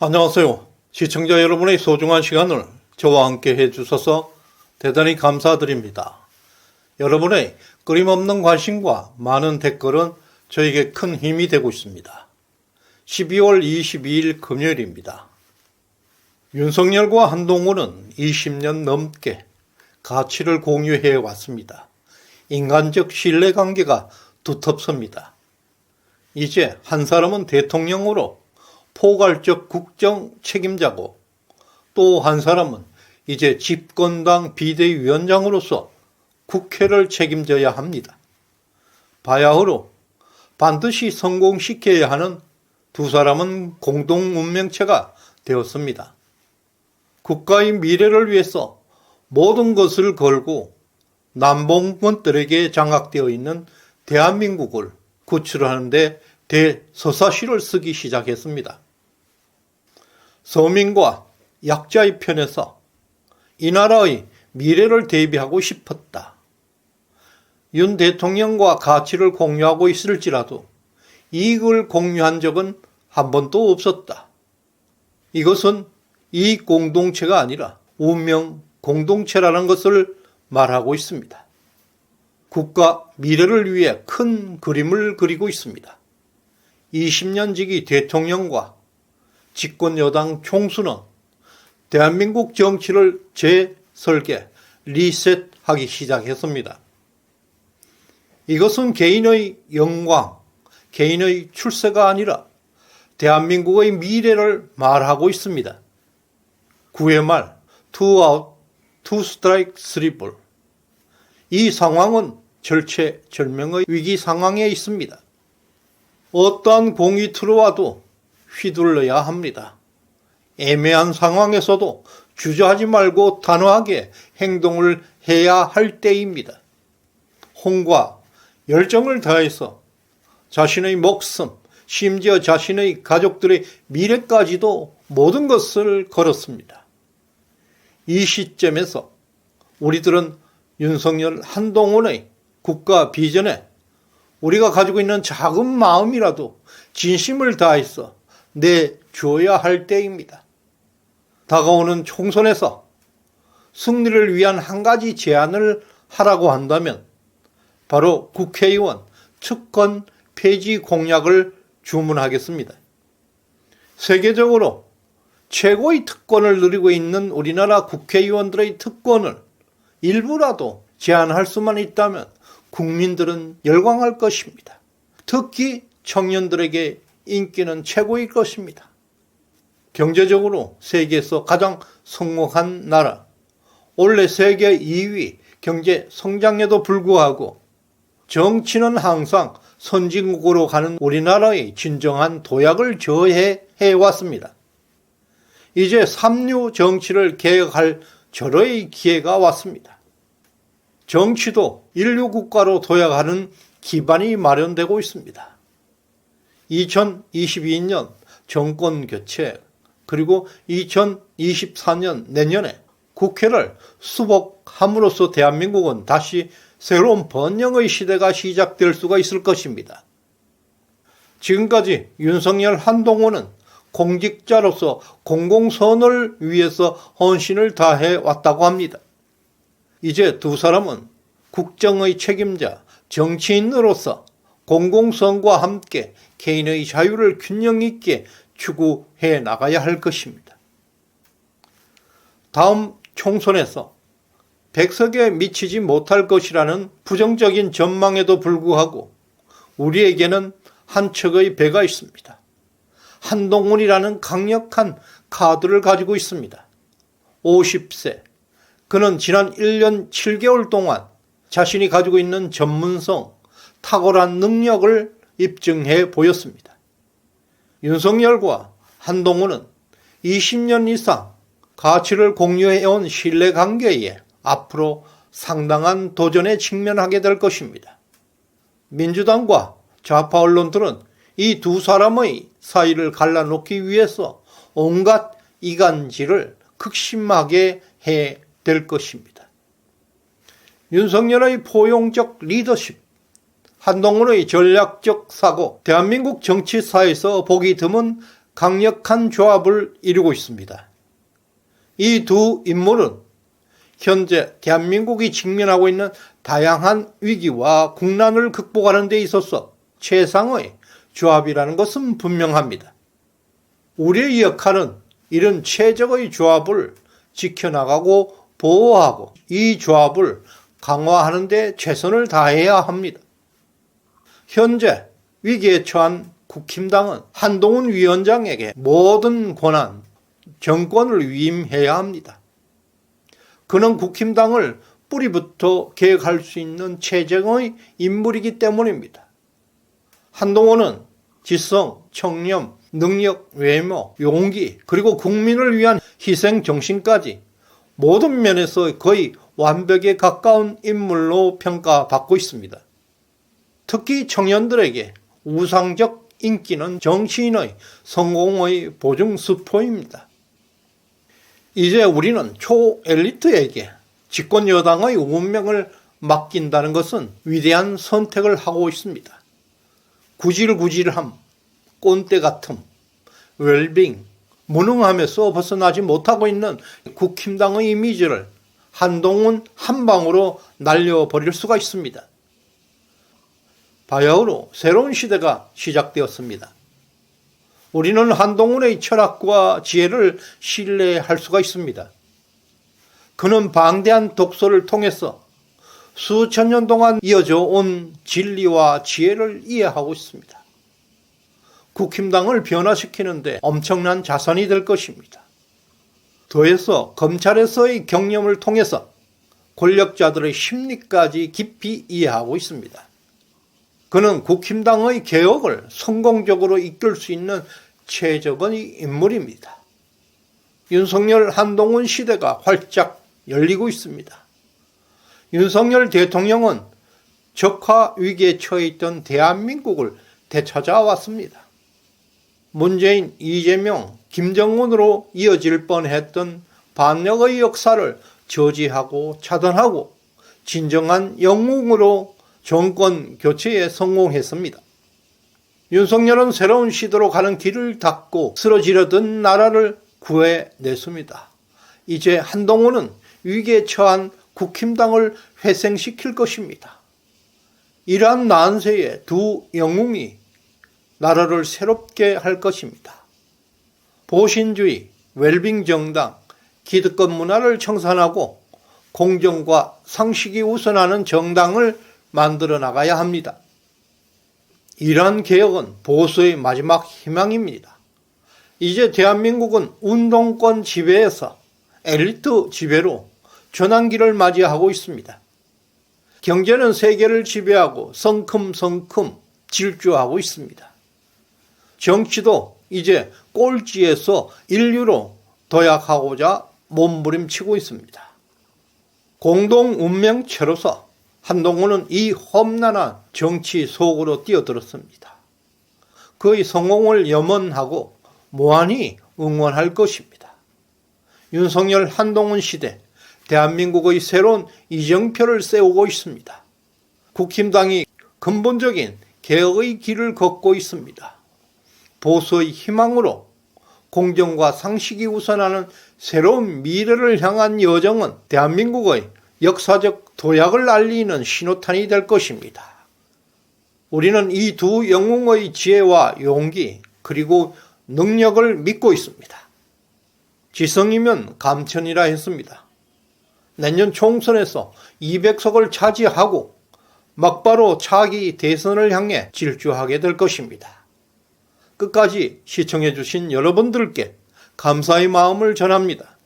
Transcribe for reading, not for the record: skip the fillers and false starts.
안녕하세요. 시청자 여러분의 소중한 시간을 저와 함께 해주셔서 대단히 감사드립니다. 여러분의 끊임없는 관심과 많은 댓글은 저에게 큰 힘이 되고 있습니다. 12월 22일 금요일입니다. 윤석열과 한동훈은 20년 넘게 가치를 공유해 왔습니다. 인간적 신뢰관계가 두텁습니다. 이제 한 사람은 대통령으로 포괄적 국정 책임자고 또 한 사람은 이제 집권당 비대위원장으로서 국회를 책임져야 합니다. 바야흐로 반드시 성공시켜야 하는 두 사람은 공동 운명체가 되었습니다. 국가의 미래를 위해서 모든 것을 걸고 남봉꾼들에게 장악되어 있는 대한민국을 구출하는 데 대서사시를 쓰기 시작했습니다. 서민과 약자의 편에서 이 나라의 미래를 대비하고 싶었다. 윤 대통령과 가치를 공유하고 있을지라도 이익을 공유한 적은 한 번도 없었다. 이것은 이익 공동체가 아니라 운명 공동체라는 것을 말하고 있습니다. 국가 미래를 위해 큰 그림을 그리고 있습니다. 20년 지기 대통령과 집권 여당 총수는 대한민국 정치를 재설계, 리셋하기 시작했습니다. 이것은 개인의 영광, 개인의 출세가 아니라 대한민국의 미래를 말하고 있습니다. 9회 말, 2아웃, 2스트라이크, 3볼. 이 상황은 절체절명의 위기 상황에 있습니다. 어떠한 공이 들어와도 휘둘러야 합니다. 애매한 상황에서도 주저하지 말고 단호하게 행동을 해야 할 때입니다. 혼과 열정을 다해서 자신의 목숨, 심지어 자신의 가족들의 미래까지도 모든 것을 걸었습니다. 이 시점에서 우리들은 윤석열, 한동훈의 국가 비전에 우리가 가지고 있는 작은 마음이라도 진심을 다해서 내줘야 할 때입니다. 다가오는 총선에서 승리를 위한 한 가지 제안을 하라고 한다면 바로 국회의원 특권 폐지 공약을 주문하겠습니다. 세계적으로 최고의 특권을 누리고 있는 우리나라 국회의원들의 특권을 일부라도 제한할 수만 있다면 국민들은 열광할 것입니다. 특히 청년들에게 인기는 최고일 것입니다. 경제적으로 세계에서 가장 성공한 나라, 원래 세계 2위 경제 성장에도 불구하고 정치는 항상 선진국으로 가는 우리나라의 진정한 도약을 저해해 왔습니다. 이제 삼류 정치를 개혁할 절호의 기회가 왔습니다. 정치도 인류 국가로 도약하는 기반이 마련되고 있습니다. 2022년 정권 교체 그리고 2024년 내년에 국회를 수복함으로써 대한민국은 다시 새로운 번영의 시대가 시작될 수가 있을 것입니다. 지금까지 윤석열, 한동훈은 공직자로서 공공선을 위해서 헌신을 다해 왔다고 합니다. 이제 두 사람은 국정의 책임자, 정치인으로서 공공선과 함께 개인의 자유를 균형 있게 추구해 나가야 할 것입니다. 다음 총선에서 백석에 미치지 못할 것이라는 부정적인 전망에도 불구하고 우리에게는 한 척의 배가 있습니다. 한동훈이라는 강력한 카드를 가지고 있습니다. 50세. 그는 지난 1년 7개월 동안 자신이 가지고 있는 전문성, 탁월한 능력을 입증해 보였습니다. 윤석열과 한동훈은 20년 이상 가치를 공유해온 신뢰관계에 앞으로 상당한 도전에 직면하게 될 것입니다. 민주당과 좌파 언론들은 이 두 사람의 사이를 갈라놓기 위해서 온갖 이간질을 극심하게 해 될 것입니다. 윤석열의 포용적 리더십, 한동훈의 전략적 사고, 대한민국 정치사에서 보기 드문 강력한 조합을 이루고 있습니다. 이 두 인물은 현재 대한민국이 직면하고 있는 다양한 위기와 국난을 극복하는 데 있어서 최상의 조합이라는 것은 분명합니다. 우리의 역할은 이런 최적의 조합을 지켜나가고 보호하고 이 조합을 강화하는 데 최선을 다해야 합니다. 현재 위기에 처한 국힘당은 한동훈 위원장에게 모든 권한, 정권을 위임해야 합니다. 그는 국힘당을 뿌리부터 개혁할 수 있는 최정의 인물이기 때문입니다. 한동훈은 지성, 청렴, 능력, 외모, 용기, 그리고 국민을 위한 희생 정신까지 모든 면에서 거의 완벽에 가까운 인물로 평가받고 있습니다. 특히 청년들에게 우상적 인기는 정치인의 성공의 보증수포입니다. 이제 우리는 초엘리트에게 집권 여당의 운명을 맡긴다는 것은 위대한 선택을 하고 있습니다. 구질구질함, 꼰대 같음, 웰빙, 무능함에서 벗어나지 못하고 있는 국힘당의 이미지를 한동훈 한 방으로 날려버릴 수가 있습니다. 바야흐로 새로운 시대가 시작되었습니다. 우리는 한동훈의 철학과 지혜를 신뢰할 수가 있습니다. 그는 방대한 독서를 통해서 수천 년 동안 이어져 온 진리와 지혜를 이해하고 있습니다. 국힘당을 변화시키는데 엄청난 자산이 될 것입니다. 더해서 검찰에서의 경험을 통해서 권력자들의 심리까지 깊이 이해하고 있습니다. 그는 국힘당의 개혁을 성공적으로 이끌 수 있는 최적의 인물입니다. 윤석열 한동훈 시대가 활짝 열리고 있습니다. 윤석열 대통령은 적화 위기에 처해 있던 대한민국을 되찾아왔습니다. 문재인, 이재명, 김정은으로 이어질 뻔했던 반역의 역사를 저지하고 차단하고 진정한 영웅으로 정권 교체에 성공했습니다. 윤석열은 새로운 시대로 가는 길을 닫고 쓰러지려던 나라를 구해냈습니다. 이제 한동훈은 위기에 처한 국힘당을 회생시킬 것입니다. 이러한 난세에 두 영웅이 나라를 새롭게 할 것입니다. 보신주의, 웰빙 정당, 기득권 문화를 청산하고 공정과 상식이 우선하는 정당을 만들어 나가야 합니다. 이러한 개혁은 보수의 마지막 희망입니다. 이제 대한민국은 운동권 지배에서 엘리트 지배로 전환기를 맞이하고 있습니다. 경제는 세계를 지배하고 성큼성큼 질주하고 있습니다. 정치도 이제 꼴찌에서 인류로 도약하고자 몸부림치고 있습니다. 공동 운명체로서 한동훈은 이 험난한 정치 속으로 뛰어들었습니다. 그의 성공을 염원하고 무한히 응원할 것입니다. 윤석열 한동훈 시대, 대한민국의 새로운 이정표를 세우고 있습니다. 국힘당이 근본적인 개혁의 길을 걷고 있습니다. 보수의 희망으로 공정과 상식이 우선하는 새로운 미래를 향한 여정은 대한민국의 역사적 도약을 알리는 신호탄이 될 것입니다. 우리는 이 두 영웅의 지혜와 용기 그리고 능력을 믿고 있습니다. 지성이면 감천이라 했습니다. 내년 총선에서 200석을 차지하고 막바로 차기 대선을 향해 질주하게 될 것입니다. 끝까지 시청해 주신 여러분들께 감사의 마음을 전합니다.